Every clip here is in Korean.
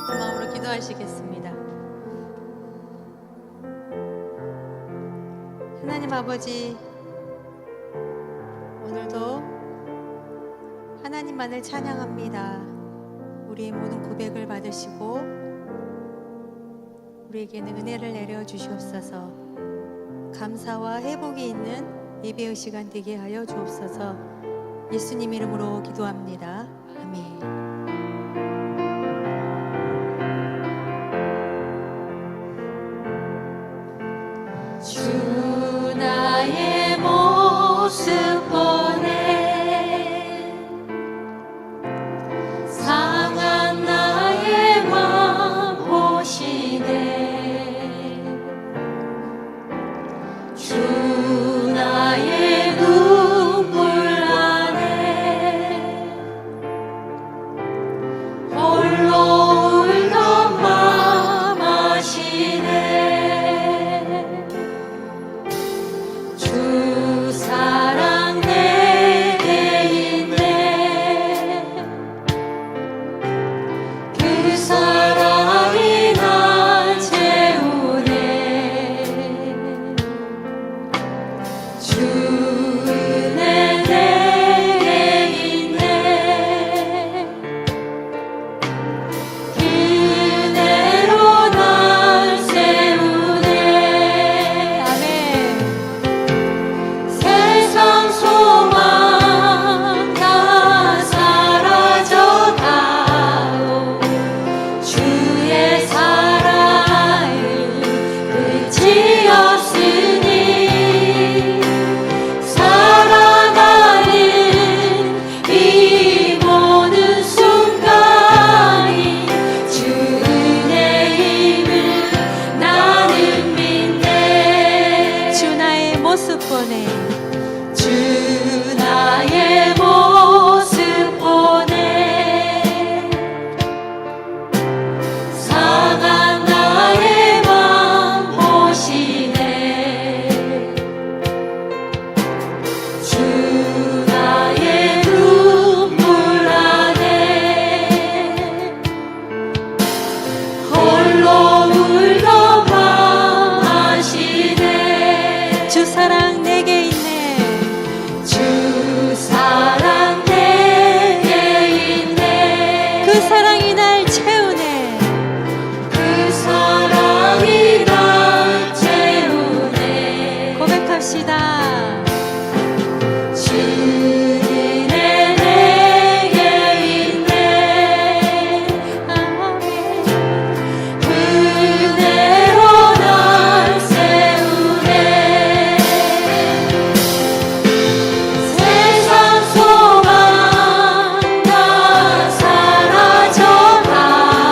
같은 마음으로 기도하시겠습니다. 하나님 아버지, 오늘도 하나님만을 찬양합니다. 우리의 모든 고백을 받으시고 우리에게는 은혜를 내려 주시옵소서. 감사와 회복이 있는 예배의 시간 되게 하여 주옵소서. 예수님 이름으로 기도합니다. 아멘. 주 나의 모습 보네, 상한 나의 맘 보시네. 주 나의 눈물 안에 홀로 울던 맘 아시네. 주 사랑 내게 있네. 그 사랑이 날 채우네. 주 은혜 내게 있네. 그대로 날 세우네. 아멘. 세상 소망 다 사라져 가고 주의 사랑을 끝이 없으니 살아가는 이 모든 순간이 주 은혜임을 나는 믿네. 주 나의 모습 보네. 주 나의 모습 보네, 상한 나의 맘 보시네. 주 나의 눈물 안에 홀로 울던 맘 아시네. 주 사랑 내게 있네. 주 사랑 내게 있네. 그 사랑이 날 채우네. 그 사랑이 날 채우네. 고백합시다. 주 은혜 내게 있네. 아멘. 그대로 날 세우네. 세상 소망 다 사라져 가고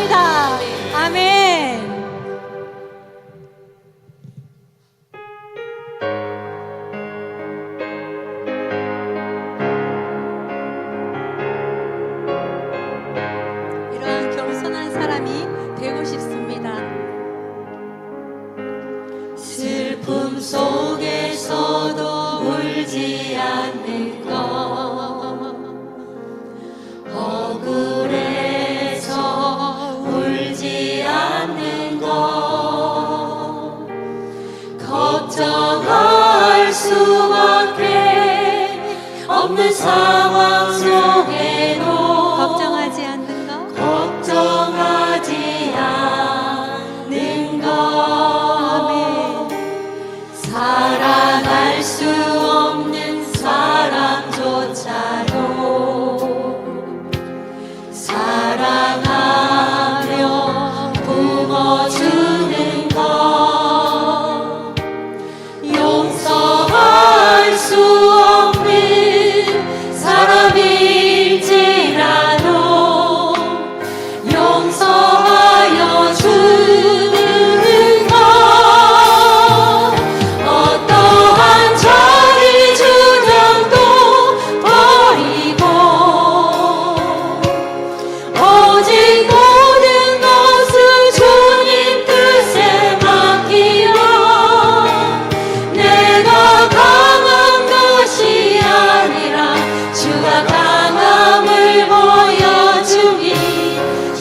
축복합니다. 아멘. 이러한 겸손한 사람이 되고 싶습니다. 슬픔 속에서도 울지 않는 것, 억울해서 울지 않는 것, 걱정할 수밖에 없는 상황 속에도 걱정하지 않는 것, 걱정하지 않는 것, 사랑할 수 없는 사람조차도 사랑하며 품어주는 것, 용서할 수 없는 사람일지라도 용서하여 주는 것, 어떠한 자기 주장도 버리고 오직 모든 것을 주님 뜻에 맡기며 내가 강한 것이 아니라 주가 강함을 보여주니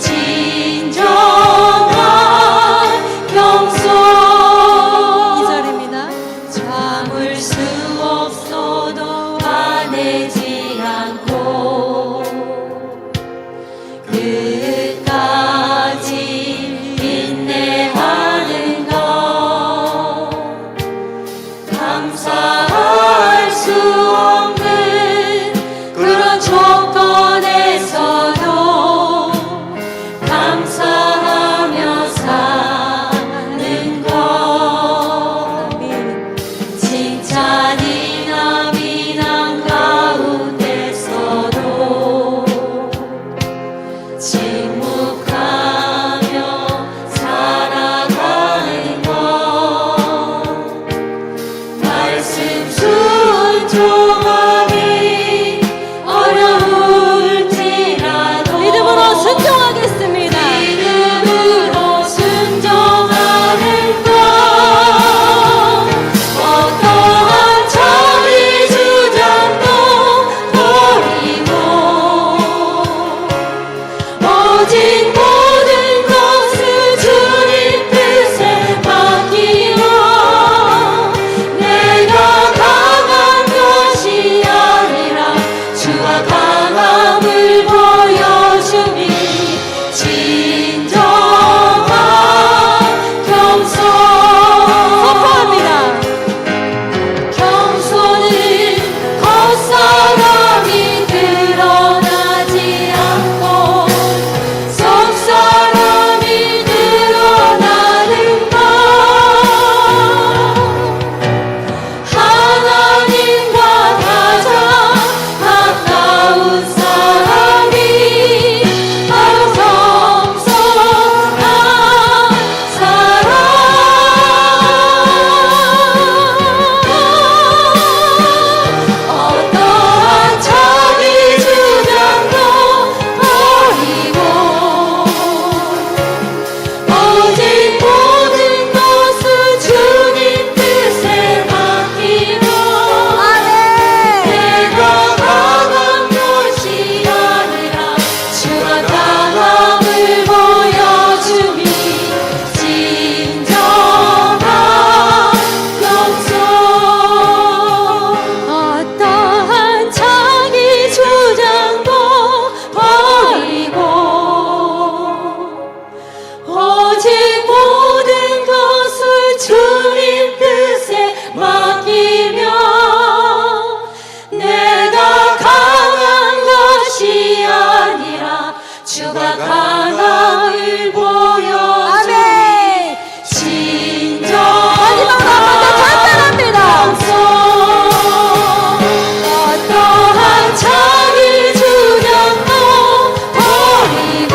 진정한 경솔. 2절입니다. 참을 수 없어도 화내지 않고 끝까지 인내하는 것, 감사할 수 없는 그런 조건에서도 감사하며 사는 것, 아멘. 칭찬이나 비난 가운데서도 침묵하며 살아가는 것, 말씀 순종하기 어려울지라도 믿음으로 순종하겠습니다. 믿음으로 순종하는 것, 어떠한 자기 주장도 버리고 오직 모든 것을 주님 뜻에 맡기며 내가 강한 것이 아니라 주가 강함을 보여주니 진정한 경솔. 선포합니다. 경솔은 겉사람이 드러나지 않고 속사람이 드러나는 것, 하나님과 가장 가까운 사람이 바로 겸손한 사람. 어떠한 자기 주장도 버리고 오직 모든 것을 주님 뜻에 맡기며 내가 강한 것이 아니라 주가 강함을 보여주니 진정한 경솔. 어떠한 자기 주장도 버리고 오직 모든 것을 주님 뜻에 맡기며 내가 강한 것이 아니라 주가 강함을 보여주니 아멘. 진정한 간단합니다. 경솔. 어떠한 자기 주장도 버리고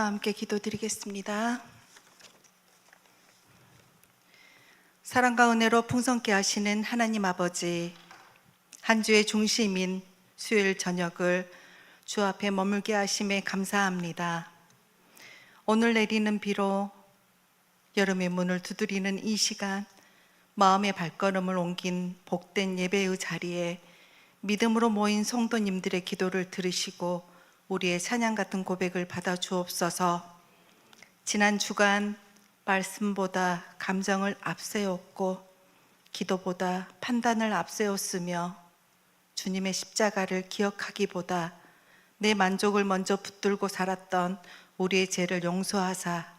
다 함께 기도드리겠습니다. 사랑과 은혜로 풍성케 하시는 하나님 아버지, 한 주의 중심인 수요일 저녁을 주 앞에 머물게 하심에 감사합니다. 오늘 내리는 비로 여름의 문을 두드리는 이 시간, 마음의 발걸음을 옮긴 복된 예배의 자리에 믿음으로 모인 성도님들의 기도를 들으시고 우리의 찬양 같은 고백을 받아 주옵소서. 지난 주간 말씀보다 감정을 앞세웠고 기도보다 판단을 앞세웠으며 주님의 십자가를 기억하기보다 내 만족을 먼저 붙들고 살았던 우리의 죄를 용서하사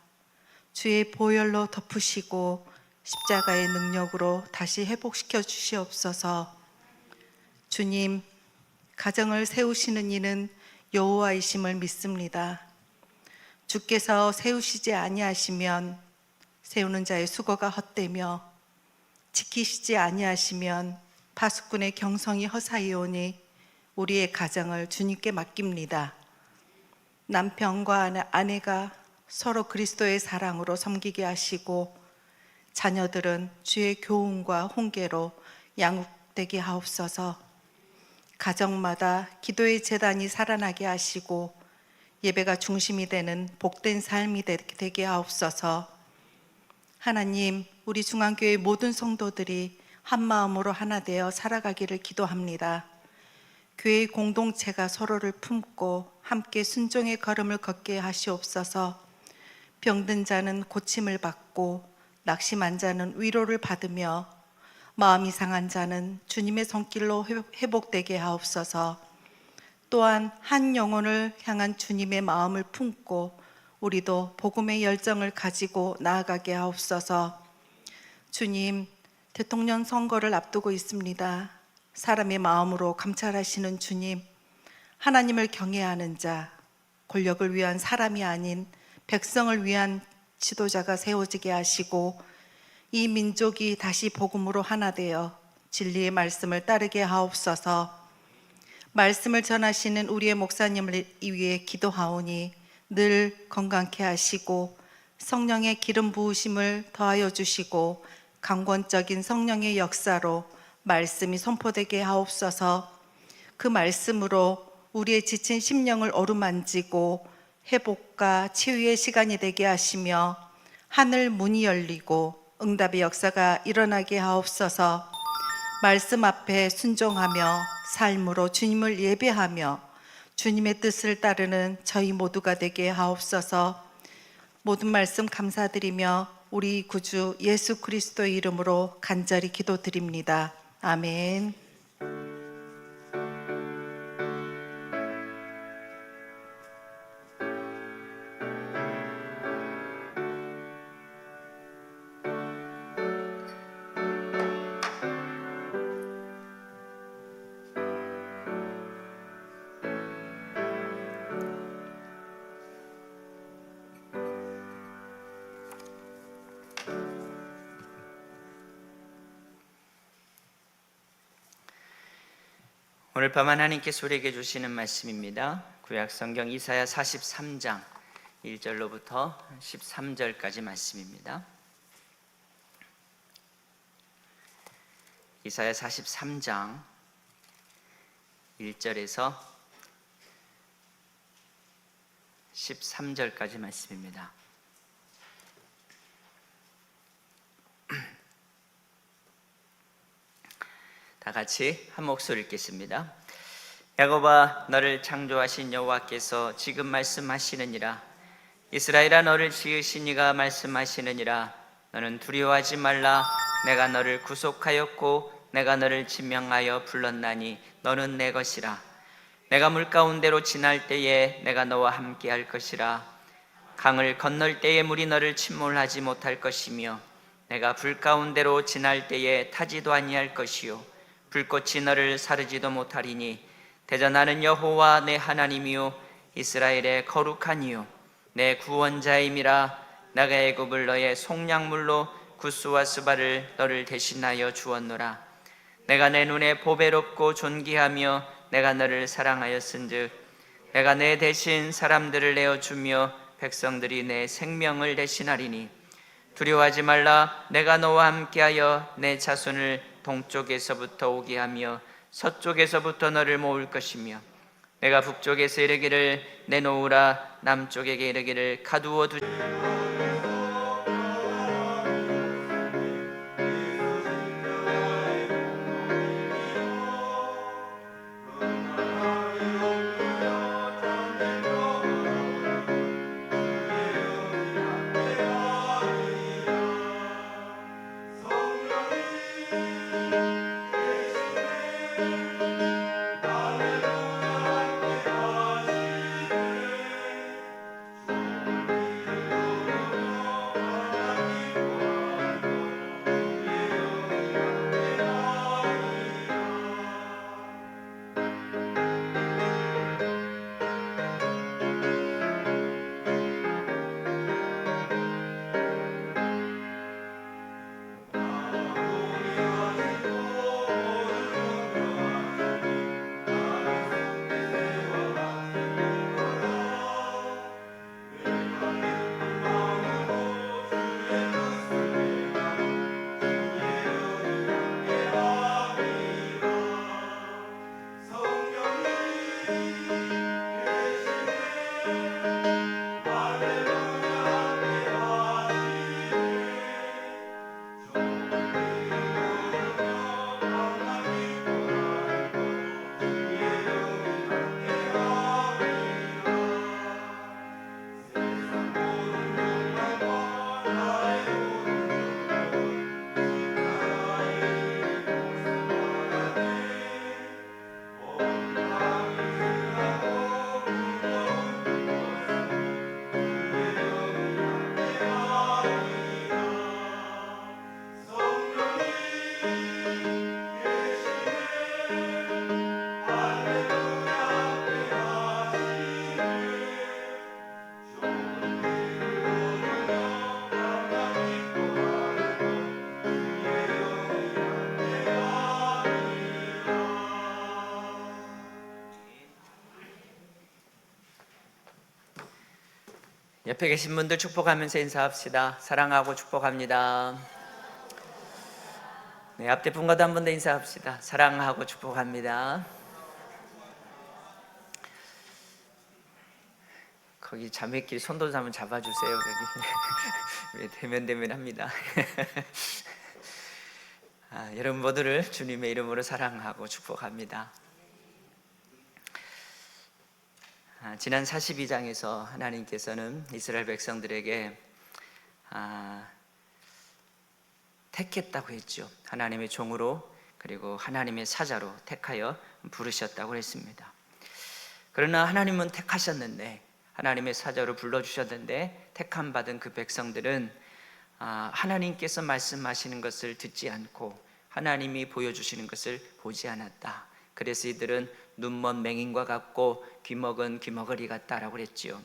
주의 보혈로 덮으시고 십자가의 능력으로 다시 회복시켜 주시옵소서. 주님, 가정을 세우시는 이는 여호와이심을 믿습니다. 주께서 세우시지 아니하시면 세우는 자의 수고가 헛되며 지키시지 아니하시면 파수꾼의 경성이 허사이오니 우리의 가정을 주님께 맡깁니다. 남편과 아내가 서로 그리스도의 사랑으로 섬기게 하시고 자녀들은 주의 교훈과 훈계로 양육되게 하옵소서. 가정마다 기도의 제단이 살아나게 하시고 예배가 중심이 되는 복된 삶이 되게 하옵소서. 하나님, 우리 중앙교회 모든 성도들이 한 마음으로 하나 되어 살아가기를 기도합니다. 교회의 공동체가 서로를 품고 함께 순종의 걸음을 걷게 하시옵소서. 병든 자는 고침을 받고 낙심한 자는 위로를 받으며 마음이 상한 자는 주님의 손길로 회복되게 하옵소서. 또한 한 영혼을 향한 주님의 마음을 품고 우리도 복음의 열정을 가지고 나아가게 하옵소서. 주님, 대통령 선거를 앞두고 있습니다. 사람의 마음으로 감찰하시는 주님, 하나님을 경외하는 자, 권력을 위한 사람이 아닌 백성을 위한 지도자가 세워지게 하시고 이 민족이 다시 복음으로 하나 되어 진리의 말씀을 따르게 하옵소서. 말씀을 전하시는 우리의 목사님을 위해 기도하오니 늘 건강케 하시고 성령의 기름 부으심을 더하여 주시고 강권적인 성령의 역사로 말씀이 선포되게 하옵소서. 그 말씀으로 우리의 지친 심령을 어루만지고 회복과 치유의 시간이 되게 하시며 하늘 문이 열리고 응답의 역사가 일어나게 하옵소서. 말씀 앞에 순종하며 삶으로 주님을 예배하며 주님의 뜻을 따르는 저희 모두가 되게 하옵소서. 모든 말씀 감사드리며 우리 구주 예수 그리스도의 이름으로 간절히 기도드립니다. 아멘. 오늘 밤 하나님께서 우리에게 주시는 말씀입니다. 구약성경 이사야 43장 1절로부터 13절까지 말씀입니다. 이사야 43장 1절에서 13절까지 말씀입니다. 다 같이 한 목소리 읽겠습니다. 야곱아, 너를 창조하신 여호와께서 지금 말씀하시느니라. 이스라엘아, 너를 지으신 이가 말씀하시느니라. 너는 두려워하지 말라. 내가 너를 구속하였고 내가 너를 지명하여 불렀나니 너는 내 것이라. 내가 물 가운데로 지날 때에 내가 너와 함께 할 것이라. 강을 건널 때에 물이 너를 침몰하지 못할 것이며 내가 불 가운데로 지날 때에 타지도 아니할 것이요 불꽃이 너를 사르지도 못하리니 대전하는 여호와 내 하나님이요 이스라엘의 거룩한 이요 내 구원자임이라. 내가 애굽을 너의 속량물로 구스와 스바를 너를 대신하여 주었노라. 내가 내 눈에 보배롭고 존귀하며 내가 너를 사랑하였은즉 내가 내 대신 사람들을 내어주며 백성들이 내 생명을 대신하리니 두려워하지 말라. 내가 너와 함께하여 내 자손을 동쪽에서부터 오게 하며 서쪽에서부터 너를 모을 것이며 내가 북쪽에서 이르기를 내놓으라 남쪽에게 이르기를 가두어 두지. 옆에 계신 분들 축복하면서 인사합시다. 사랑하고 축복합니다. 네, 앞뒤 분과도 한 번 더 인사합시다. 사랑하고 축복합니다. 거기 자매끼리 손도 한번 잡아주세요. 거기 대면대면합니다. 여러분 모두를 주님의 이름으로 사랑하고 축복합니다. 지난 42장에서 하나님께서는 이스라엘 백성들에게 택했다고 했죠. 하나님의 종으로 그리고 하나님의 사자로 택하여 부르셨다고 했습니다. 그러나 하나님은 택하셨는데, 하나님의 사자로 불러주셨는데 택함 받은 그 백성들은 하나님께서 말씀하시는 것을 듣지 않고 하나님이 보여주시는 것을 보지 않았다. 그래서 이들은 눈먼 맹인과 같고 귀먹은 귀머거리 같다라고 그랬지요.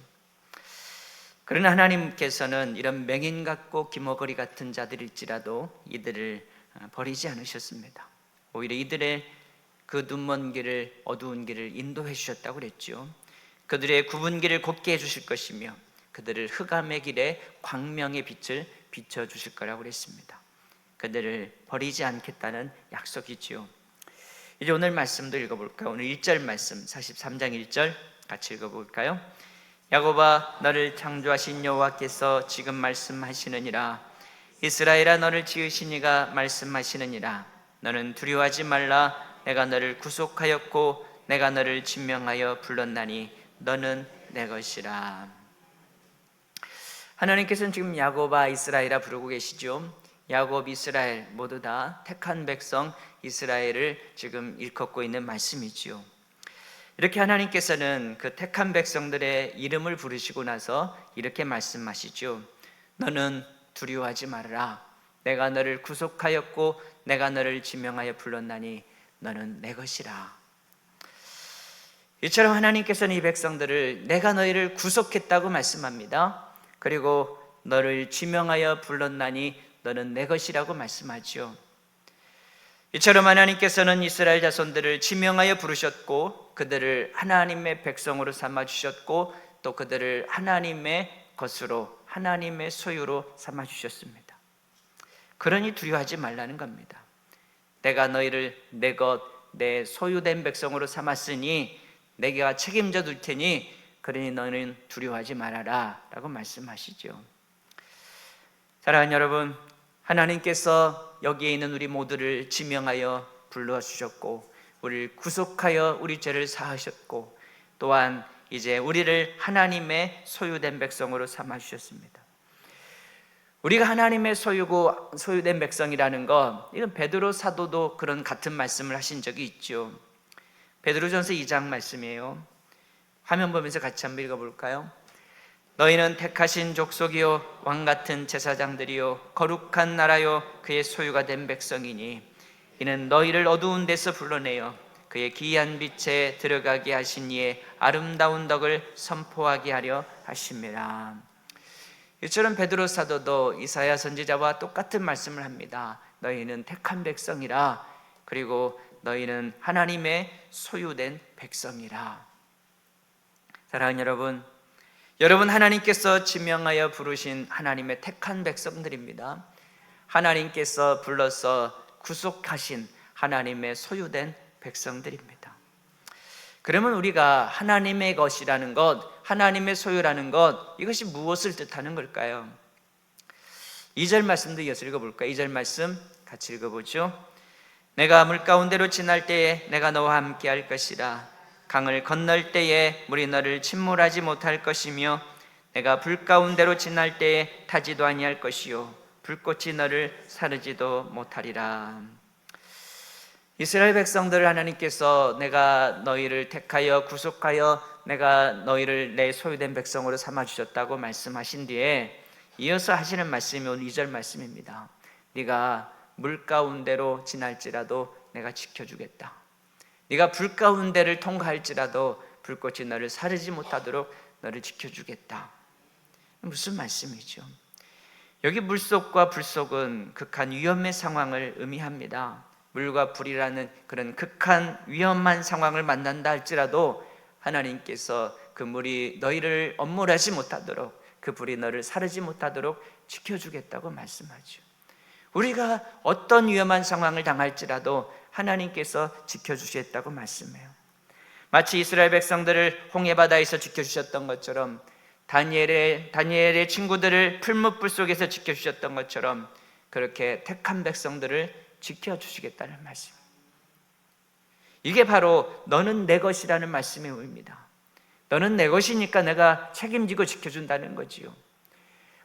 그러나 하나님께서는 이런 맹인 같고 귀머거리 같은 자들일지라도 이들을 버리지 않으셨습니다. 오히려 이들의 그 눈먼 길을, 어두운 길을 인도해 주셨다고 그랬죠. 그들의 굽은 길을 곧게 해주실 것이며 그들을 흑암의 길에 광명의 빛을 비춰주실 거라고 그랬습니다. 그들을 버리지 않겠다는 약속이지요. 이제 오늘 말씀도 읽어볼까요? 오늘 1절 말씀 43장 1절 같이 읽어볼까요? 야곱아 너를 창조하신 여호와께서 지금 말씀하시느니라. 이스라엘아 너를 지으신 이가 말씀하시느니라. 너는 두려워하지 말라. 내가 너를 구속하였고 내가 너를 진명하여 불렀나니 너는 내 것이라. 하나님께서는 지금 야곱아 이스라엘아 부르고 계시죠. 야곱, 이스라엘 모두 다 택한 백성 이스라엘을 지금 일컫고 있는 말씀이지요. 이렇게 하나님께서는 그 택한 백성들의 이름을 부르시고 나서 이렇게 말씀하시죠. 너는 두려워하지 말아라. 내가 너를 구속하였고 내가 너를 지명하여 불렀나니 너는 내 것이라. 이처럼 하나님께서는 이 백성들을 내가 너희를 구속했다고 말씀합니다. 그리고 너를 지명하여 불렀나니 너는 내 것이라고 말씀하죠. 이처럼 하나님께서는 이스라엘 자손들을 지명하여 부르셨고 그들을 하나님의 백성으로 삼아주셨고 또 그들을 하나님의 것으로 하나님의 소유로 삼아 주셨습니다. 그러니 두려워하지 말라는 겁니다. 내가 너희를 내 소유된 백성으로 삼았으니 내가 책임져 둘 테니 그러니 너는 두려워하지 말아라 라고 말씀하시죠. 사랑하는 여러분, 하나님께서 여기에 있는 우리 모두를 지명하여 불러주셨고 우리를 구속하여 우리 죄를 사하셨고 또한 이제 우리를 하나님의 소유된 백성으로 삼아주셨습니다. 우리가 하나님의 소유고 소유된 백성이라는 것, 이건 베드로 사도도 그런 같은 말씀을 하신 적이 있죠. 베드로전서 2장 말씀이에요. 화면 보면서 같이 한번 읽어볼까요? 너희는 택하신 족속이요 왕같은 제사장들이요 거룩한 나라요 그의 소유가 된 백성이니 이는 너희를 어두운 데서 불러내어 그의 기이한 빛에 들어가게 하신 이의 아름다운 덕을 선포하게 하려 하심이라. 이처럼 베드로 사도도 이사야 선지자와 똑같은 말씀을 합니다. 너희는 택한 백성이라, 그리고 너희는 하나님의 소유된 백성이라. 사랑하는 여러분 하나님께서 지명하여 부르신 하나님의 택한 백성들입니다. 하나님께서 불러서 구속하신 하나님의 소유된 백성들입니다. 그러면 우리가 하나님의 것이라는 것, 하나님의 소유라는 것, 이것이 무엇을 뜻하는 걸까요? 2절 말씀도 이어서 읽어볼까요? 2절 말씀 같이 읽어보죠. 내가 물 가운데로 지날 때에 내가 너와 함께 할 것이라. 강을 건널 때에 물이 너를 침몰하지 못할 것이며 내가 불 가운데로 지날 때에 타지도 아니할 것이요 불꽃이 너를 사르지도 못하리라. 이스라엘 백성들을 하나님께서 내가 너희를 택하여 구속하여 내가 너희를 내 소유된 백성으로 삼아주셨다고 말씀하신 뒤에 이어서 하시는 말씀이 오늘 2절 말씀입니다. 네가 물 가운데로 지날지라도 내가 지켜주겠다. 네가 불 가운데를 통과할지라도 불꽃이 너를 사르지 못하도록 너를 지켜주겠다. 무슨 말씀이죠? 여기 물속과 불속은 극한 위험의 상황을 의미합니다. 물과 불이라는 그런 극한 위험한 상황을 만난다 할지라도 하나님께서 그 물이 너희를 엄몰하지 못하도록, 그 불이 너를 사르지 못하도록 지켜주겠다고 말씀하죠. 우리가 어떤 위험한 상황을 당할지라도 하나님께서 지켜주시겠다고 말씀해요. 마치 이스라엘 백성들을 홍해바다에서 지켜주셨던 것처럼, 다니엘의 친구들을 풀무불 속에서 지켜주셨던 것처럼 그렇게 택한 백성들을 지켜주시겠다는 말씀. 이게 바로 너는 내 것이라는 말씀의 의미입니다. 너는 내 것이니까 내가 책임지고 지켜준다는 거지요.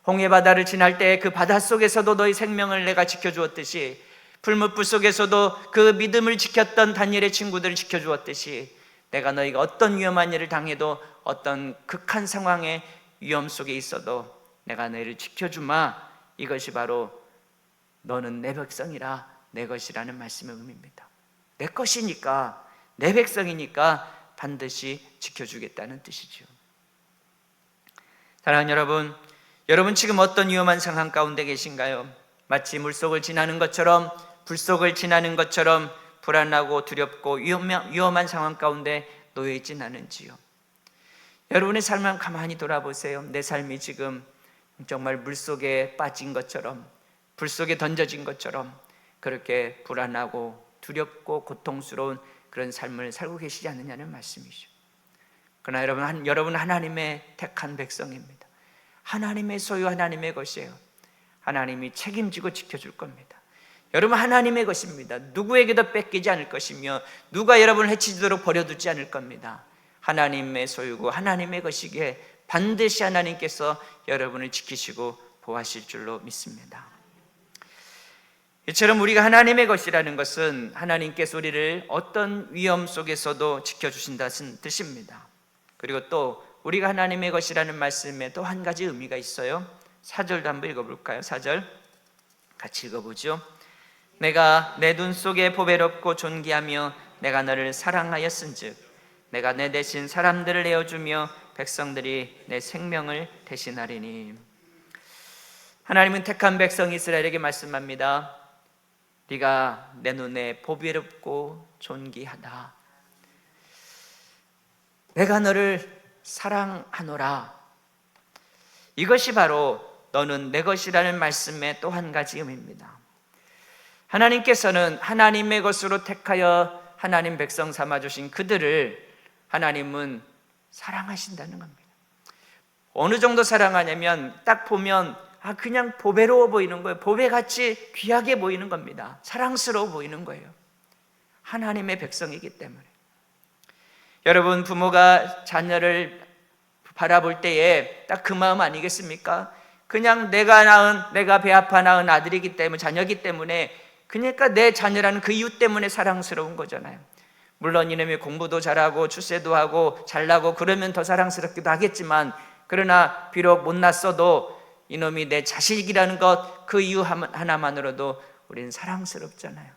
홍해바다를 지날 때 그 바닷속에서도 너희 생명을 내가 지켜주었듯이, 풀무불 속에서도 그 믿음을 지켰던 다니엘의 친구들을 지켜주었듯이, 내가 너희가 어떤 위험한 일을 당해도 어떤 극한 상황의 위험 속에 있어도 내가 너희를 지켜주마. 이것이 바로 너는 내 백성이라, 내 것이라는 말씀의 의미입니다. 내 것이니까, 내 백성이니까 반드시 지켜주겠다는 뜻이죠. 사랑하는 여러분 지금 어떤 위험한 상황 가운데 계신가요? 마치 물속을 지나는 것처럼, 불속을 지나는 것처럼 불안하고 두렵고 위험한 상황 가운데 놓여 있진 않은지요? 여러분의 삶을 가만히 돌아보세요. 내 삶이 지금 정말 물속에 빠진 것처럼, 불속에 던져진 것처럼 그렇게 불안하고 두렵고 고통스러운 그런 삶을 살고 계시지 않느냐는 말씀이죠. 그러나 여러분 하나님의 택한 백성입니다. 하나님의 소유, 하나님의 것이에요. 하나님이 책임지고 지켜줄 겁니다. 여러분 하나님의 것입니다. 누구에게도 뺏기지 않을 것이며 누가 여러분을 해치도록 버려두지 않을 겁니다. 하나님의 소유고 하나님의 것이기에 반드시 하나님께서 여러분을 지키시고 보호하실 줄로 믿습니다. 이처럼 우리가 하나님의 것이라는 것은 하나님께서 우리를 어떤 위험 속에서도 지켜주신다는 뜻입니다. 그리고 또 우리가 하나님의 것이라는 말씀에 또 한 가지 의미가 있어요. 4절도 한번 읽어볼까요? 4절 같이 읽어보죠. 내가 내 눈 속에 보배롭고 존귀하며 내가 너를 사랑하였은즉 내가 내 대신 사람들을 내어주며 백성들이 내 생명을 대신하리니. 하나님은 택한 백성 이스라엘에게 말씀합니다. 네가 내 눈에 보배롭고 존귀하다. 내가 너를 사랑하노라. 이것이 바로 너는 내 것이라는 말씀의 또 한 가지 의미입니다. 하나님께서는 하나님의 것으로 택하여 하나님 백성 삼아주신 그들을 하나님은 사랑하신다는 겁니다. 어느 정도 사랑하냐면 딱 보면 그냥 보배로워 보이는 거예요. 보배같이 귀하게 보이는 겁니다. 사랑스러워 보이는 거예요. 하나님의 백성이기 때문에. 여러분, 부모가 자녀를 바라볼 때에 딱 그 마음 아니겠습니까? 그냥 내가 배 아파 낳은 아들이기 때문에, 자녀이기 때문에, 그러니까 내 자녀라는 그 이유 때문에 사랑스러운 거잖아요. 물론 이놈이 공부도 잘하고 출세도 하고 잘나고 그러면 더 사랑스럽기도 하겠지만, 그러나 비록 못났어도 이놈이 내 자식이라는 것, 그 이유 하나만으로도 우리는 사랑스럽잖아요.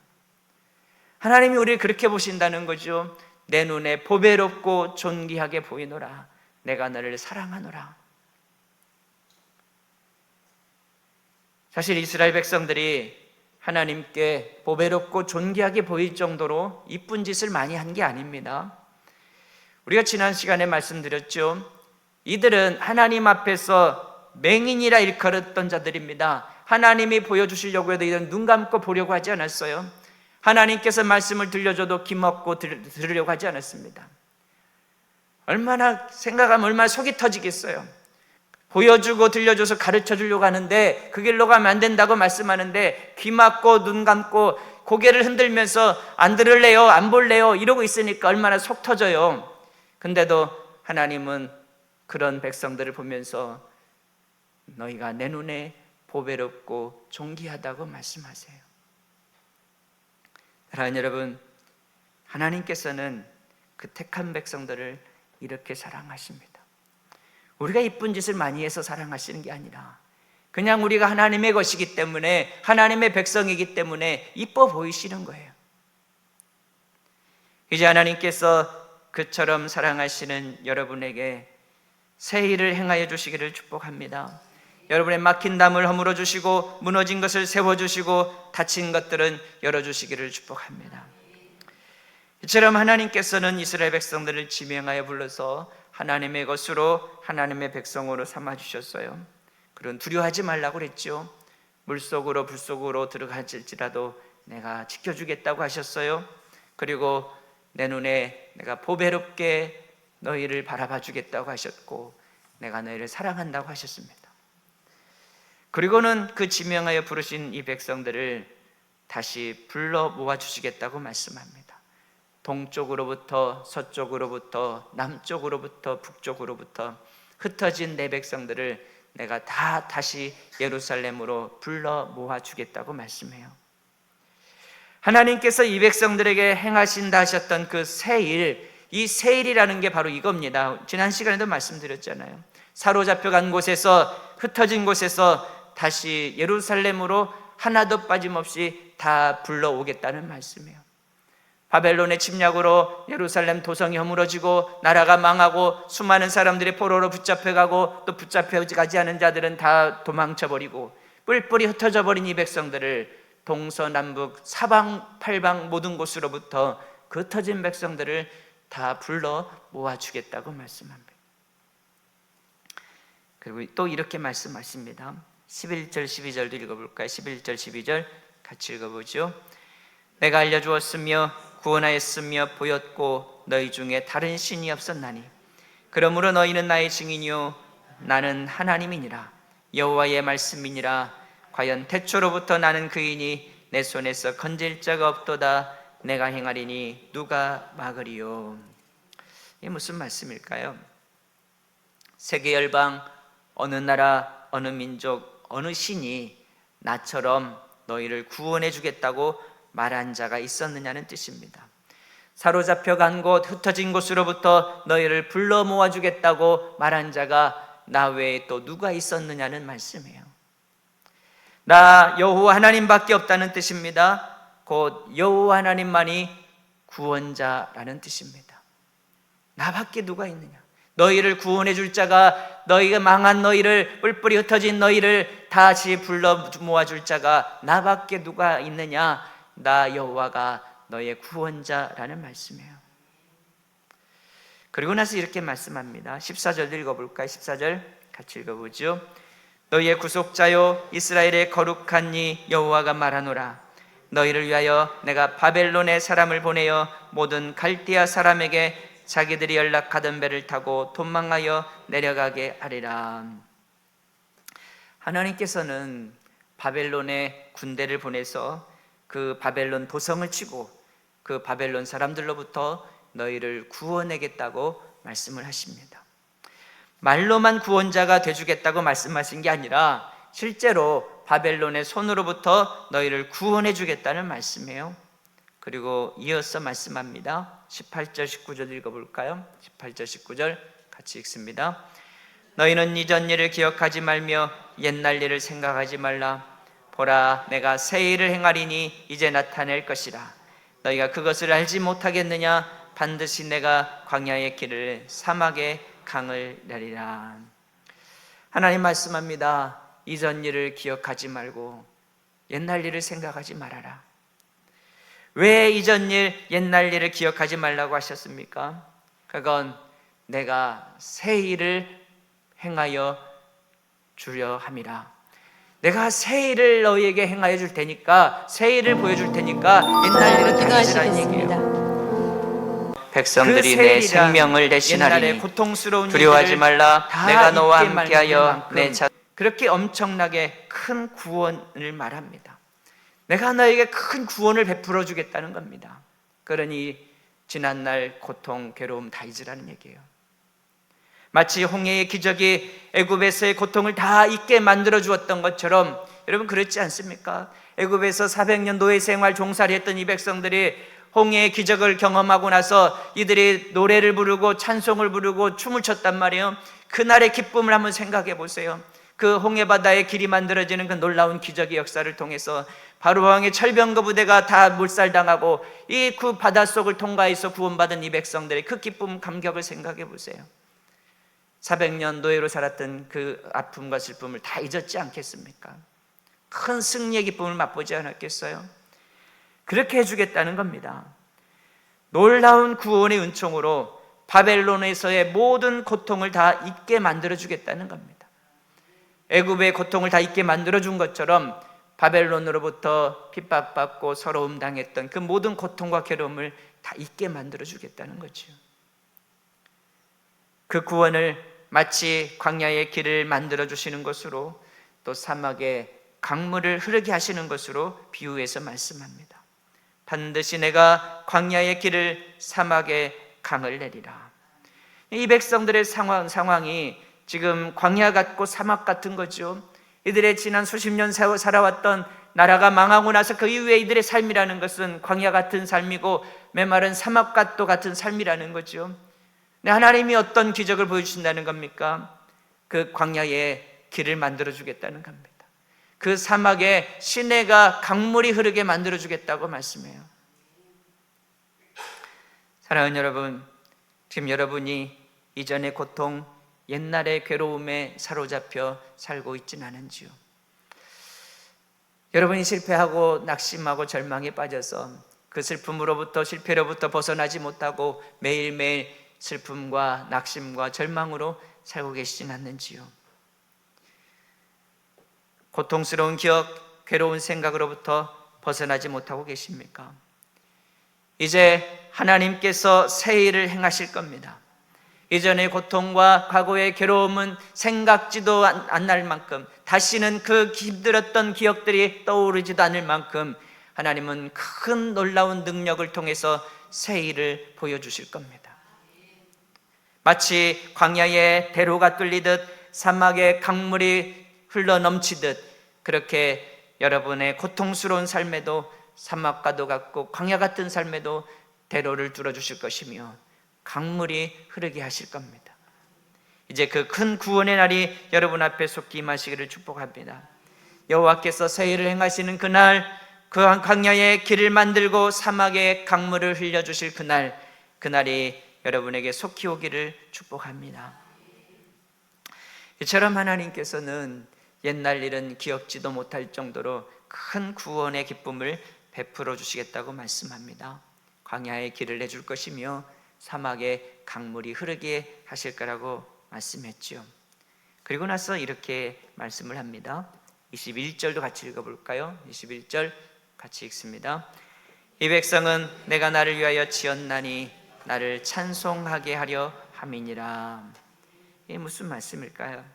하나님이 우리를 그렇게 보신다는 거죠. 내 눈에 보배롭고 존귀하게 보이노라. 내가 너를 사랑하노라. 사실 이스라엘 백성들이 하나님께 보배롭고 존귀하게 보일 정도로 이쁜 짓을 많이 한 게 아닙니다. 우리가 지난 시간에 말씀드렸죠. 이들은 하나님 앞에서 맹인이라 일컬었던 자들입니다. 하나님이 보여주시려고 해도 이들은 눈 감고 보려고 하지 않았어요. 하나님께서 말씀을 들려줘도 귀먹고 들으려고 하지 않았습니다. 생각하면 얼마나 속이 터지겠어요. 보여주고 들려줘서 가르쳐 주려고 하는데 그 길로 가면 안 된다고 말씀하는데 귀 막고 눈 감고 고개를 흔들면서 안 들을래요, 안 볼래요 이러고 있으니까 얼마나 속 터져요. 근데도 하나님은 그런 백성들을 보면서 너희가 내 눈에 보배롭고 존귀하다고 말씀하세요. 사랑하는 여러분, 하나님께서는 그 택한 백성들을 이렇게 사랑하십니다. 우리가 이쁜 짓을 많이 해서 사랑하시는 게 아니라 그냥 우리가 하나님의 것이기 때문에, 하나님의 백성이기 때문에 이뻐 보이시는 거예요. 이제 하나님께서 그처럼 사랑하시는 여러분에게 새 일을 행하여 주시기를 축복합니다. 여러분의 막힌 담을 허물어 주시고 무너진 것을 세워주시고 닫힌 것들은 열어주시기를 축복합니다. 이처럼 하나님께서는 이스라엘 백성들을 지명하여 불러서 하나님의 것으로, 하나님의 백성으로 삼아주셨어요. 그런 두려워하지 말라고 그랬죠. 물속으로 불속으로 들어갈지라도 내가 지켜주겠다고 하셨어요. 그리고 내 눈에 내가 보배롭게 너희를 바라봐 주겠다고 하셨고 내가 너희를 사랑한다고 하셨습니다. 그리고는 그 지명하여 부르신 이 백성들을 다시 불러 모아주시겠다고 말씀합니다. 동쪽으로부터 서쪽으로부터 남쪽으로부터 북쪽으로부터 흩어진 내 백성들을 내가 다 다시 예루살렘으로 불러 모아주겠다고 말씀해요. 하나님께서 이 백성들에게 행하신다 하셨던 그 새 일, 이 새 일이라는 게 바로 이겁니다. 지난 시간에도 말씀드렸잖아요. 사로잡혀간 곳에서, 흩어진 곳에서 다시 예루살렘으로 하나도 빠짐없이 다 불러오겠다는 말씀이에요. 바벨론의 침략으로 예루살렘 도성이 허물어지고 나라가 망하고 수많은 사람들이 포로로 붙잡혀가고 또 붙잡혀가지 않은 자들은 다 도망쳐버리고 뿔뿔이 흩어져 버린 이 백성들을 동서남북 사방 팔방 모든 곳으로부터 그 흩어진 백성들을 다 불러 모아주겠다고 말씀합니다. 그리고 또 이렇게 말씀하십니다. 11절 12절도 읽어볼까요? 11절 12절 같이 읽어보죠. 내가 알려주었으며 구원하였으며 보였고 너희 중에 다른 신이 없었나니 그러므로 너희는 나의 증인이요 나는 하나님이니라. 여호와의 말씀이니라. 과연 태초로부터 나는 그이니 내 손에서 건질 자가 없도다. 내가 행하리니 누가 막으리요. 이게 무슨 말씀일까요? 세계 열방 어느 나라 어느 민족 어느 신이 나처럼 너희를 구원해 주겠다고 말한 자가 있었느냐는 뜻입니다. 사로잡혀 간 곳, 흩어진 곳으로부터 너희를 불러 모아주겠다고 말한 자가 나 외에 또 누가 있었느냐는 말씀이에요. 나 여호와 하나님밖에 없다는 뜻입니다. 곧 여호와 하나님만이 구원자라는 뜻입니다. 나밖에 누가 있느냐? 너희를 구원해 줄 자가, 너희가 망한 너희를, 뿔뿔이 흩어진 너희를 다시 불러 모아줄 자가 나밖에 누가 있느냐? 나 여호와가 너의 구원자라는 말씀이에요. 그리고 나서 이렇게 말씀합니다. 14절 읽어볼까요? 14절 같이 읽어보죠. 너희의 구속자요 이스라엘의 거룩한 이 여호와가 말하노라. 너희를 위하여 내가 바벨론의 사람을 보내어 모든 갈대아 사람에게 자기들이 연락하던 배를 타고 도망하여 내려가게 하리라. 하나님께서는 바벨론의 군대를 보내서 그 바벨론 도성을 치고 그 바벨론 사람들로부터 너희를 구원하겠다고 말씀을 하십니다. 말로만 구원자가 되주겠다고 말씀하신 게 아니라 실제로 바벨론의 손으로부터 너희를 구원해 주겠다는 말씀이에요. 그리고 이어서 말씀합니다. 18절 19절 읽어볼까요? 18절 19절 같이 읽습니다. 너희는 이전 일을 기억하지 말며 옛날 일을 생각하지 말라. 보라, 내가 새 일을 행하리니 이제 나타낼 것이라. 너희가 그것을 알지 못하겠느냐? 반드시 내가 광야의 길을 사막의 강을 내리라. 하나님 말씀합니다. 이전 일을 기억하지 말고 옛날 일을 생각하지 말아라. 왜 이전 일, 옛날 일을 기억하지 말라고 하셨습니까? 그건 내가 새 일을 행하여 주려 함이라. 내가 새 일을 너희에게 행하여 줄 테니까, 새 일을 보여줄 테니까 옛날 일은 다 잊으라는 얘기예요. 백성들이 내 생명을 대신하리니 두려워하지 말라. 내가 너와 함께하여 내 자. 그렇게 엄청나게 큰 구원을 말합니다. 내가 너에게 큰 구원을 베풀어 주겠다는 겁니다. 그러니 지난날 고통, 괴로움 다 잊으라는 얘기예요. 마치 홍해의 기적이 애굽에서의 고통을 다 잊게 만들어 주었던 것처럼, 여러분 그렇지 않습니까? 애굽에서 400년 노예 생활 종살이 했던 이 백성들이 홍해의 기적을 경험하고 나서 이들이 노래를 부르고 찬송을 부르고 춤을 췄단 말이에요. 그날의 기쁨을 한번 생각해 보세요. 그 홍해바다의 길이 만들어지는 그 놀라운 기적의 역사를 통해서 바로왕의 철병거 부대가 다 몰살당하고 이 그 바닷속을 통과해서 구원받은 이 백성들의 그 기쁨, 감격을 생각해 보세요. 400년 노예로 살았던 그 아픔과 슬픔을 다 잊었지 않겠습니까? 큰 승리의 기쁨을 맛보지 않았겠어요? 그렇게 해주겠다는 겁니다. 놀라운 구원의 은총으로 바벨론에서의 모든 고통을 다 잊게 만들어주겠다는 겁니다. 애굽의 고통을 다 잊게 만들어준 것처럼 바벨론으로부터 핍박받고 서러움 당했던 그 모든 고통과 괴로움을 다 잊게 만들어주겠다는 거죠. 그 구원을 마치 광야의 길을 만들어주시는 것으로, 또 사막에 강물을 흐르게 하시는 것으로 비유해서 말씀합니다. 반드시 내가 광야의 길을 사막에 강을 내리라. 이 백성들의 상황이 지금 광야 같고 사막 같은 거죠. 이들의 지난 수십 년 살아왔던 나라가 망하고 나서 그 이후에 이들의 삶이라는 것은 광야 같은 삶이고 메마른 사막과도 같은 삶이라는 거죠. 하나님이 어떤 기적을 보여주신다는 겁니까? 그 광야에 길을 만들어주겠다는 겁니다. 그 사막에 시내가 강물이 흐르게 만들어주겠다고 말씀해요. 사랑하는 여러분, 지금 여러분이 이전의 고통, 옛날의 괴로움에 사로잡혀 살고 있진 않은지요? 여러분이 실패하고 낙심하고 절망에 빠져서 그 슬픔으로부터, 실패로부터 벗어나지 못하고 매일매일 슬픔과 낙심과 절망으로 살고 계시진 않는지요? 고통스러운 기억, 괴로운 생각으로부터 벗어나지 못하고 계십니까? 이제 하나님께서 새 일을 행하실 겁니다. 이전의 고통과 과거의 괴로움은 생각지도 않을 만큼, 다시는 그 힘들었던 기억들이 떠오르지도 않을 만큼 하나님은 큰 놀라운 능력을 통해서 새 일을 보여주실 겁니다. 마치 광야에 대로가 뚫리듯 사막에 강물이 흘러 넘치듯, 그렇게 여러분의 고통스러운 삶에도 사막과도 같고 광야 같은 삶에도 대로를 뚫어주실 것이며 강물이 흐르게 하실 겁니다. 이제 그 큰 구원의 날이 여러분 앞에 속히 임하시기를 축복합니다. 여호와께서 새 일을 행하시는 그날, 그 광야에 길을 만들고 사막에 강물을 흘려주실 그날, 그날이 여러분에게 속히 오기를 축복합니다. 이처럼 하나님께서는 옛날 일은 기억지도 못할 정도로 큰 구원의 기쁨을 베풀어 주시겠다고 말씀합니다. 광야에 길을 내줄 것이며 사막에 강물이 흐르게 하실 거라고 말씀했죠. 그리고 나서 이렇게 말씀을 합니다. 21절도 같이 읽어볼까요? 21절 같이 읽습니다. 이 백성은 내가 나를 위하여 지었나니 나를 찬송하게 하려 함이니라. 이게 무슨 말씀일까요?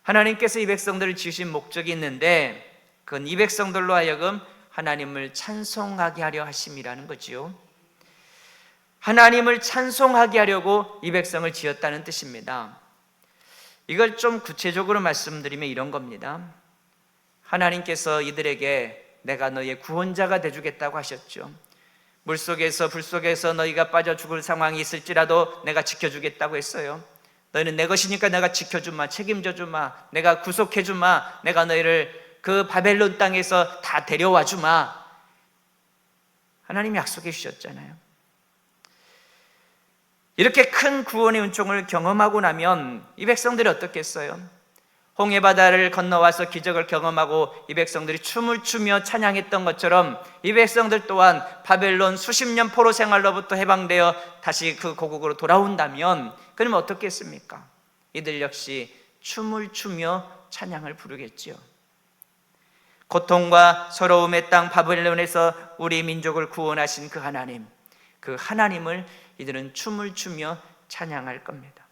하나님께서 이 백성들을 지으신 목적이 있는데 그건 이 백성들로 하여금 하나님을 찬송하게 하려 하심이라는 거지요. 하나님을 찬송하게 하려고 이 백성을 지었다는 뜻입니다. 이걸 좀 구체적으로 말씀드리면 이런 겁니다. 하나님께서 이들에게 내가 너희의 구원자가 되주겠다고 하셨죠. 물속에서 불속에서 너희가 빠져 죽을 상황이 있을지라도 내가 지켜주겠다고 했어요. 너희는 내 것이니까 내가 지켜주마, 책임져주마, 내가 구속해주마, 내가 너희를 그 바벨론 땅에서 다 데려와주마. 하나님이 약속해 주셨잖아요. 이렇게 큰 구원의 은총을 경험하고 나면 이 백성들이 어떻겠어요? 홍해바다를 건너와서 기적을 경험하고 이 백성들이 춤을 추며 찬양했던 것처럼 이 백성들 또한 바벨론 수십 년 포로 생활로부터 해방되어 다시 그 고국으로 돌아온다면 그러면 어떻겠습니까? 이들 역시 춤을 추며 찬양을 부르겠지요. 고통과 서러움의 땅 바벨론에서 우리 민족을 구원하신 그 하나님, 그 하나님을 이들은 춤을 추며 찬양할 겁니다.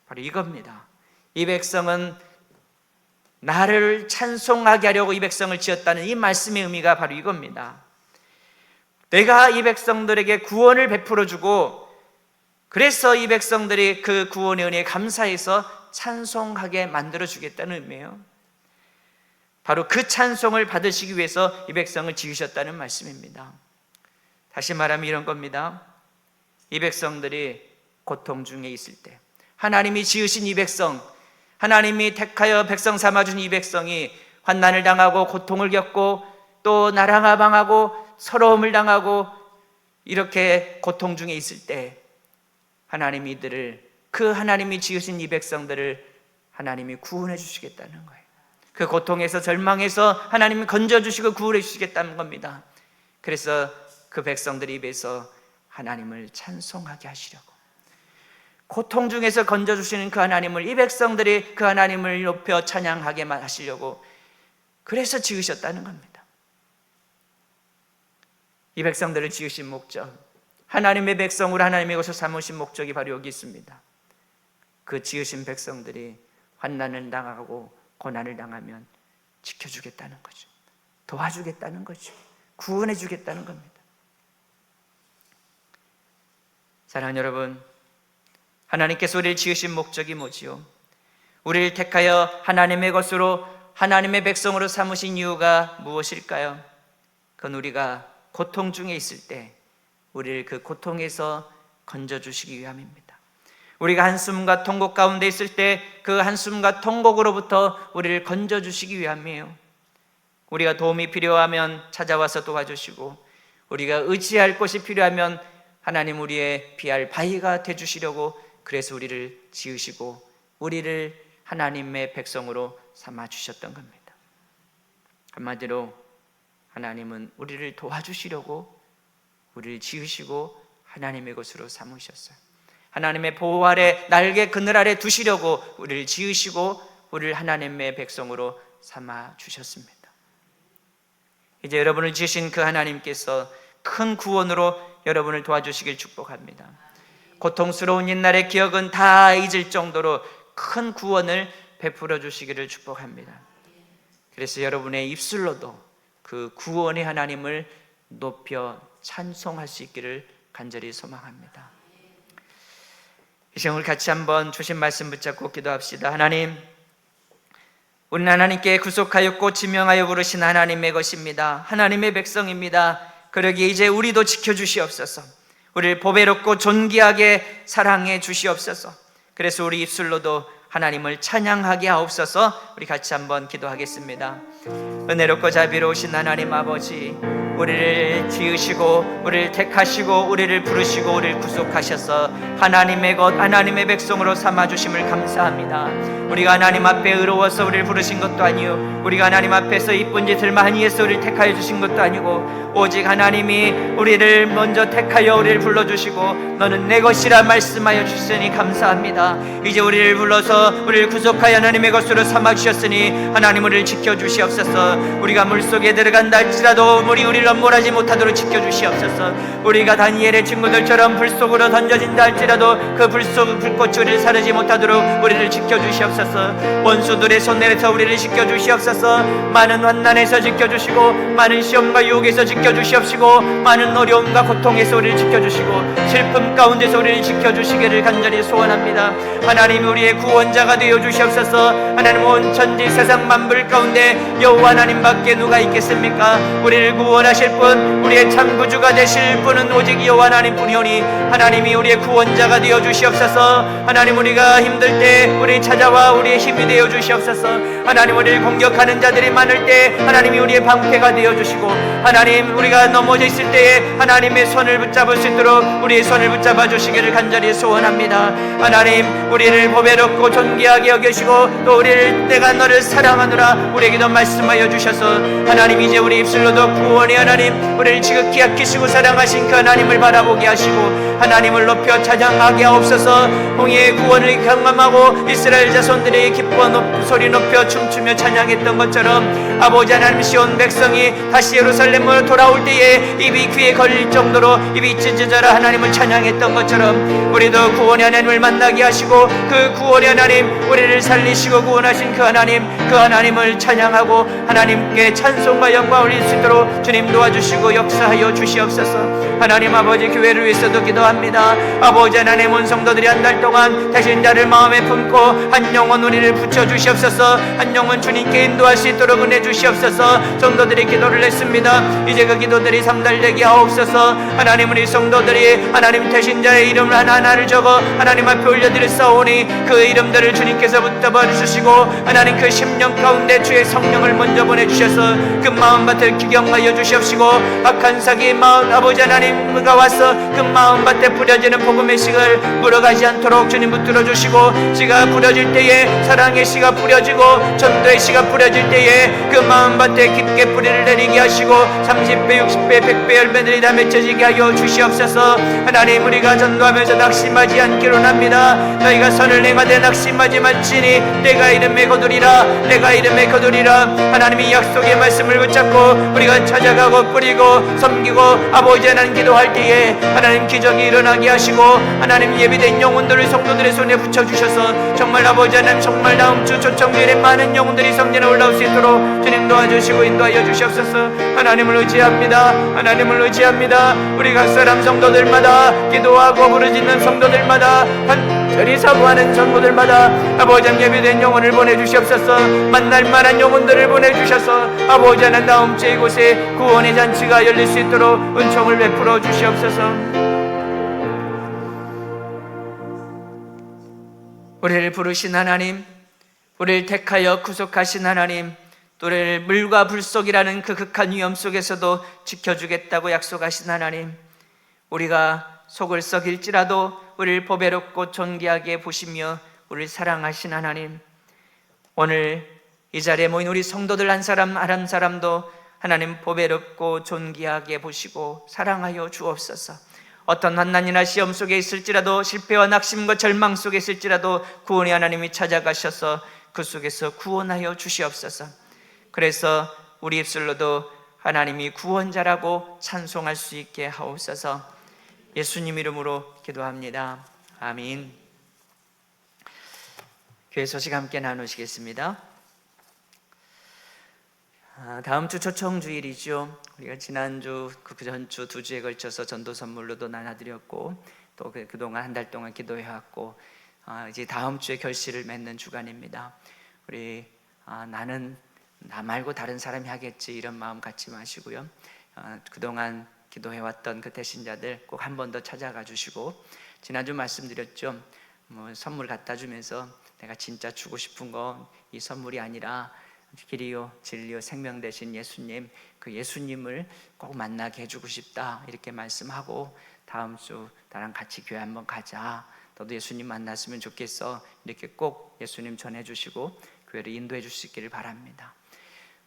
바로 이겁니다. 이 백성은 나를 찬송하게 하려고 이 백성을 지었다는 이 말씀의 의미가 바로 이겁니다. 내가 이 백성들에게 구원을 베풀어주고 그래서 이 백성들이 그 구원의 은혜에 감사해서 찬송하게 만들어주겠다는 의미예요. 바로 그 찬송을 받으시기 위해서 이 백성을 지으셨다는 말씀입니다. 다시 말하면 이런 겁니다. 이 백성들이 고통 중에 있을 때 하나님이 지으신 이 백성, 하나님이 택하여 백성 삼아준 이 백성이 환난을 당하고 고통을 겪고 또 나라가 망하고 서러움을 당하고 이렇게 고통 중에 있을 때 하나님이 이들을, 그 하나님이 지으신 이 백성들을 하나님이 구원해 주시겠다는 거예요. 그 고통에서 절망해서 하나님이 건져주시고 구원해 주시겠다는 겁니다. 그래서 그 백성들 입에서 하나님을 찬송하게 하시려고, 고통 중에서 건져주시는 그 하나님을, 이 백성들이 그 하나님을 높여 찬양하게 하시려고 그래서 지으셨다는 겁니다. 이 백성들을 지으신 목적, 하나님의 백성으로 하나님의 것을 삼으신 목적이 바로 여기 있습니다. 그 지으신 백성들이 환난을 당하고 고난을 당하면 지켜주겠다는 거죠. 도와주겠다는 거죠. 구원해 주겠다는 겁니다. 사랑하는 여러분, 하나님께서 우리를 지으신 목적이 뭐지요? 우리를 택하여 하나님의 것으로, 하나님의 백성으로 삼으신 이유가 무엇일까요? 그건 우리가 고통 중에 있을 때 우리를 그 고통에서 건져주시기 위함입니다. 우리가 한숨과 통곡 가운데 있을 때 그 한숨과 통곡으로부터 우리를 건져주시기 위함이에요. 우리가 도움이 필요하면 찾아와서 도와주시고, 우리가 의지할 곳이 필요하면 하나님 우리의 피할 바위가 되주시려고 그래서 우리를 지으시고 우리를 하나님의 백성으로 삼아주셨던 겁니다. 한마디로 하나님은 우리를 도와주시려고 우리를 지으시고 하나님의 것으로 삼으셨어요. 하나님의 보호 아래, 날개 그늘 아래 두시려고 우리를 지으시고 우리를 하나님의 백성으로 삼아주셨습니다. 이제 여러분을 지으신 그 하나님께서 큰 구원으로 여러분을 도와주시길 축복합니다. 고통스러운 옛날의 기억은 다 잊을 정도로 큰 구원을 베풀어 주시기를 축복합니다. 그래서 여러분의 입술로도 그 구원의 하나님을 높여 찬송할 수 있기를 간절히 소망합니다. 이 시간 우리 같이 한번 주신 말씀 붙잡고 기도합시다. 하나님, 우리는 하나님께 구속하였고 지명하여 부르신 하나님의 것입니다. 하나님의 백성입니다. 그러기에 이제 우리도 지켜주시옵소서. 우리를 보배롭고 존귀하게 사랑해 주시옵소서. 그래서 우리 입술로도 하나님을 찬양하게 하옵소서. 우리 같이 한번 기도하겠습니다. 은혜롭고 자비로우신 하나님 아버지, 우리를 지으시고 우리를 택하시고 우리를 부르시고 우리를 구속하셔서 하나님의 것, 하나님의 백성으로 삼아주심을 감사합니다. 우리가 하나님 앞에 의로워서 우리를 부르신 것도 아니요, 우리가 하나님 앞에서 이쁜 짓을 많이 해서 우리를 택하여 주신 것도 아니고, 오직 하나님이 우리를 먼저 택하여 우리를 불러주시고 너는 내 것이라 말씀하여 주시니 감사합니다. 이제 우리를 불러서 우리를 구속하여 하나님의 것으로 삼아주셨으니 하나님 우리를 지켜주시옵소서. 우리가 물속에 들어간다 할지라도 물이 우리를 엄몰하지 못하도록 지켜주시옵소서. 우리가 다니엘의 친구들처럼 불속으로 던져진다 할지라도 그 불꽃이 우리를 사르지 못하도록 우리를 지켜주시옵소서. 원수들의 손에서 우리를 지켜주시옵소서. 많은 환난에서 지켜주시고 많은 시험과 유혹에서 지켜주시옵시고 많은 어려움과 고통에서 우리를 지켜주시고 슬픔 가운데서 우리를 지켜주시기를 간절히 소원합니다. 하나님 우리의 구원자가 되어 주시옵소서. 하나님 온 천지 세상 만물 가운데 여호와 하나님밖에 누가 있겠습니까? 우리를 구원하실 분, 우리의 창구주가 되실 분은 오직 여호와 하나님뿐이오니 하나님이 우리의 구원자가 되어 주시옵소서. 하나님 우리가 힘들 때 우리 찾아와 우리의 힘이 되어 주시옵소서. 하나님 우리를 공격하는 자들이 많을 때 하나님이 우리의 방패가 되어 주시고, 하나님 우리가 넘어져 있을 때에 하나님의 손을 붙잡을 수 있도록 우리의 손을 붙잡아 주시기를 간절히 소원합니다. 하나님 우리를 보배롭고 존귀하게 여기시고 또 우리를 내가 너를 사랑하노라 우리에게도 말씀하여 주셔서 하나님 이제 우리 입술로도 구원의 하나님, 우리를 지극히 아끼시고 사랑하신 그 하나님을 바라보게 하시고 하나님을 높여 찬양하게 하옵소서. 홍해의 구원을 경험하고 이스라엘 자손들이 기뻐 소리 높여 춤추며 찬양했던 것처럼 아버지 하나님 시온 백성이 다시 예루살렘으로 돌아올 때에 입이 귀에 걸릴 정도로 입이 찢어져라 하나님을 찬양했던 것처럼 우리도 구원의 하나님을 만나게 하시고 그 구원의 하나님, 우리를 살리시고 구원하신 그 하나님을 찬양하고 하나님께 찬송과 영광 올릴 수 있도록 주님 도와주시고 역사하여 주시옵소서. 하나님 아버지 교회를 위해서도 기도합니다. 아버지 하나님 온 성도들이 한 달 동안 대신자를 마음에 품고 한 영혼 우리를 붙여주시옵소서. 한 영혼 주님께 인도할 수 있도록 은혜 주시옵소서. 성도들이 기도를 했습니다. 이제 그 기도들이 상달되게 하옵소서. 하나님 우리 성도들이 하나님 대신자의 이름을 하나하나를 적어 하나님 앞에 올려드렸사오니 그 이름들을 주님께서 붙잡아 주시고 하나님 그 심령 가운데 주의 성령을 먼저 보내주셔서 그 마음밭을 기경하여 주시옵시고 악한 사기의 마음 아버지 하나님과 와서 그 마음밭에 뿌려지는 복음의 씨를 물어가지 않도록 주님 붙들어 주시고, 씨가 뿌려질 때에 사랑의 씨가 뿌려지고 전도의 씨가 뿌려질 때에 그 마음밭에 깊게 뿌리를 내리게 하시고 30배 60배 100배 열매들이 다 맺혀지게 하여 주시옵소서. 하나님 우리가 전도하면서 낙심하지 않기로 합니다. 너희가 선을 행하되 낙심하지 말지니 내가 이름에 거두리라, 내가 이름에 거두리라. 하나님이 약속의 말씀을 붙잡고 우리가 찾아가고 뿌리고 섬기고 아버지 하나님 기도할 때에 하나님 기적이 일어나게 하시고 하나님 예비된 영혼들을 성도들의 손에 붙여주셔서 정말 아버지 하나님 정말 다음 주 초청일에 많은 영혼들이 성전에 올라올 수 있도록 주님 도와주시고 인도하여 주시옵소서. 하나님을 의지합니다. 하나님을 의지합니다. 우리 각 사람 성도들마다 기도하고 부르짖는 성도들마다 간절히 사모하는 성도들마다 아버지 하나님 예비된 영혼을 보내주시옵소서. 만날 만한 영혼들을 보내주셔서 아버지 하나님 다음 주 이곳에 구원의 잔치가 열릴 수 있도록 은총을 베풀어 주시옵소서. 우리를 부르신 하나님, 우리를 택하여 구속하신 하나님, 또 우리를 물과 불 속이라는 그 극한 위험 속에서도 지켜주겠다고 약속하신 하나님, 우리가 속을 썩일지라도 우리를 보배롭고 존귀하게 보시며 우리를 사랑하신 하나님, 오늘 이 자리에 모인 우리 성도들 한 사람 한 사람도 하나님 보배롭고 존귀하게 보시고 사랑하여 주옵소서. 어떤 환난이나 시험 속에 있을지라도 실패와 낙심과 절망 속에 있을지라도 구원의 하나님이 찾아가셔서 그 속에서 구원하여 주시옵소서. 그래서 우리 입술로도 하나님이 구원자라고 찬송할 수 있게 하옵소서. 예수님 이름으로 기도합니다. 아멘. 교회 소식 함께 나누시겠습니다. 다음 주 초청주일이죠. 우리가 지난주 그 전주 2주에 걸쳐서 전도 선물로도 나눠드렸고 또 그동안 한 달 동안 기도해왔고 이제 다음 주에 결실을 맺는 주간입니다. 우리 나는 나 말고 다른 사람이 하겠지 이런 마음 갖지 마시고요. 그동안 기도해왔던 그 대신자들 꼭 한 번 더 찾아가 주시고, 지난주 말씀드렸죠. 선물 갖다 주면서 내가 진짜 주고 싶은 건 이 선물이 아니라 길이요 진리요 생명 되신 예수님, 그 예수님을 꼭 만나게 해주고 싶다 이렇게 말씀하고, 다음 주 나랑 같이 교회 한번 가자, 너도 예수님 만났으면 좋겠어, 이렇게 꼭 예수님 전해주시고 교회를 인도해 주시기를 바랍니다.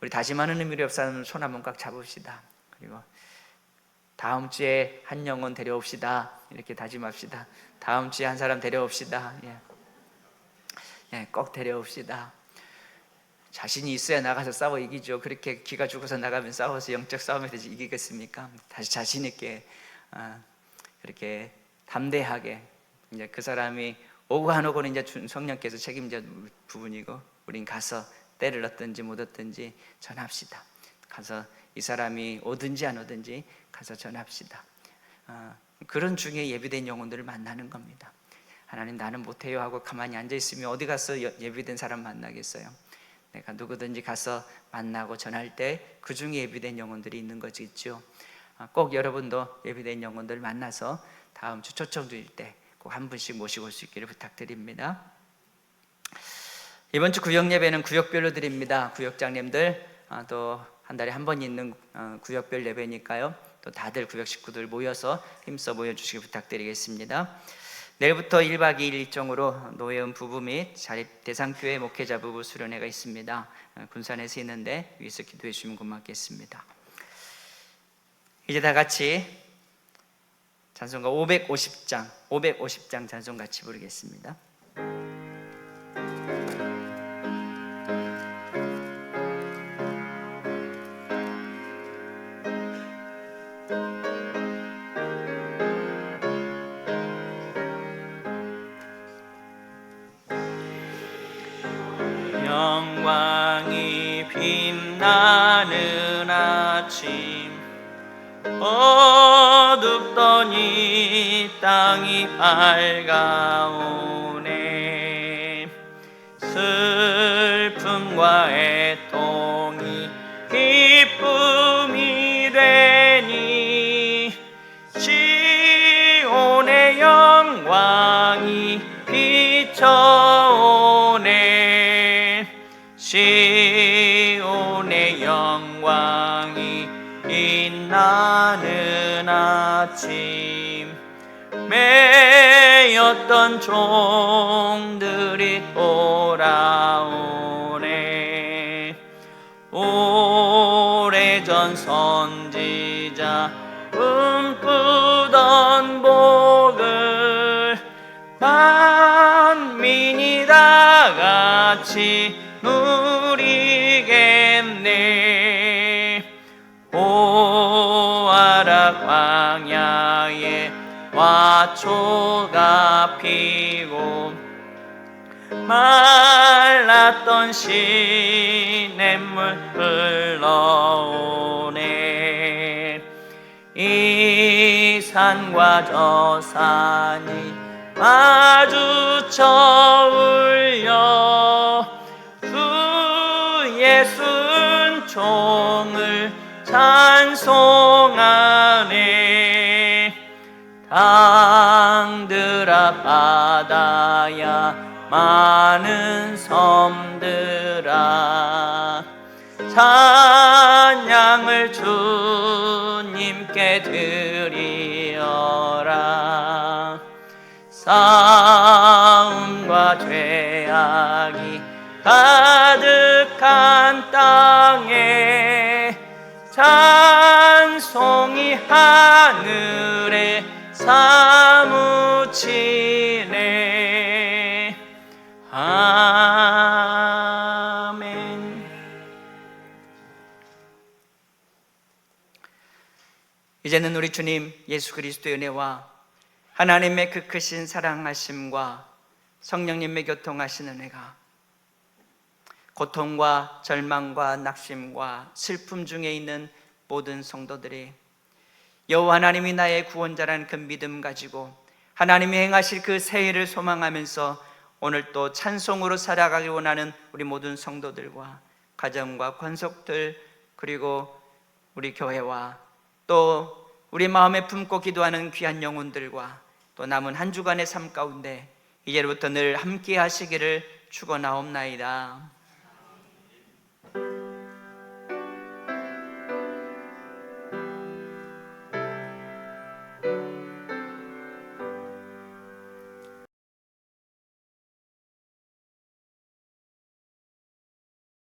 우리 다짐하는 의미로 옆 사람 손 한번 꽉 잡읍시다. 그리고 다음 주에 한 영혼 데려옵시다, 이렇게 다짐합시다. 다음 주에 한 사람 데려옵시다. 꼭 데려옵시다. 자신이 있어야 나가서 싸워 이기죠. 그렇게 기가 죽어서 나가면 싸워서 영적 싸움에서 이기겠습니까? 다시 자신 있게 그렇게 담대하게, 이제 그 사람이 오고 안 오고는 이제 성령께서 책임져 부분이고, 우린 가서 때를 얻든지 못 얻든지 전합시다. 가서 이 사람이 오든지 안 오든지 가서 전합시다. 그런 중에 예비된 영혼들을 만나는 겁니다. 하나님, 나는 못해요 하고 가만히 앉아있으면 어디 가서 예비된 사람 만나겠어요? 내가 누구든지 가서 만나고 전할 때 그 중에 예비된 영혼들이 있는 거겠죠. 꼭 여러분도 예비된 영혼들 만나서 다음 주 초청 드릴 때 꼭 한 분씩 모시고 올 수 있기를 부탁드립니다. 이번 주 구역 예배는 구역별로 드립니다. 구역장님들 또 한 달에 한 번 있는 구역별 예배니까요, 또 다들 구역 식구들 모여서 힘써 모여주시기 부탁드리겠습니다. 내일부터 1박 2일 일정으로 노예은 부부 및 자립 대상교회 목회자 부부 수련회가 있습니다. 군산에서 있는데 위에서 기도해 주시면 고맙겠습니다. 이제 다 같이 찬송가 550장 찬송 같이 부르겠습니다. 영광이 빛나는 아침, 어둡던 이 땅이 밝아오네. 슬픔과 애통이 기쁨이 되니, 시온의 영광이 비춰오네. 시온의 영광이 빛나는 아침, 매였던 종들이 돌아오네. 오래전 선지자 꿈꾸던 복을 만민이 다 같이 누리겠네. 보아라, 광야에 화초가 피고 말랐던 시냇물 흘러오네. 이 산과 저 산이 마주쳐 울려 주 예수 은총을 찬송하네. 강들아 바다야 많은 섬들아, 찬양을 주님께 드리어라. 싸움과 죄악이 가득한 땅에 찬송이 하늘에 사무치네. 아멘. 이제는 우리 주님 예수 그리스도의 은혜와 하나님의 그 크신 사랑하심과 성령님의 교통하시는 은혜가 고통과 절망과 낙심과 슬픔 중에 있는 모든 성도들이 여호와 하나님이 나의 구원자라는 그 믿음 가지고 하나님이 행하실 그 새해를 소망하면서 오늘 또 찬송으로 살아가기 원하는 우리 모든 성도들과 가정과 권속들, 그리고 우리 교회와 또 우리 마음에 품고 기도하는 귀한 영혼들과 또 남은 한 주간의 삶 가운데 이제부터 늘 함께 하시기를 축원하옵나이다.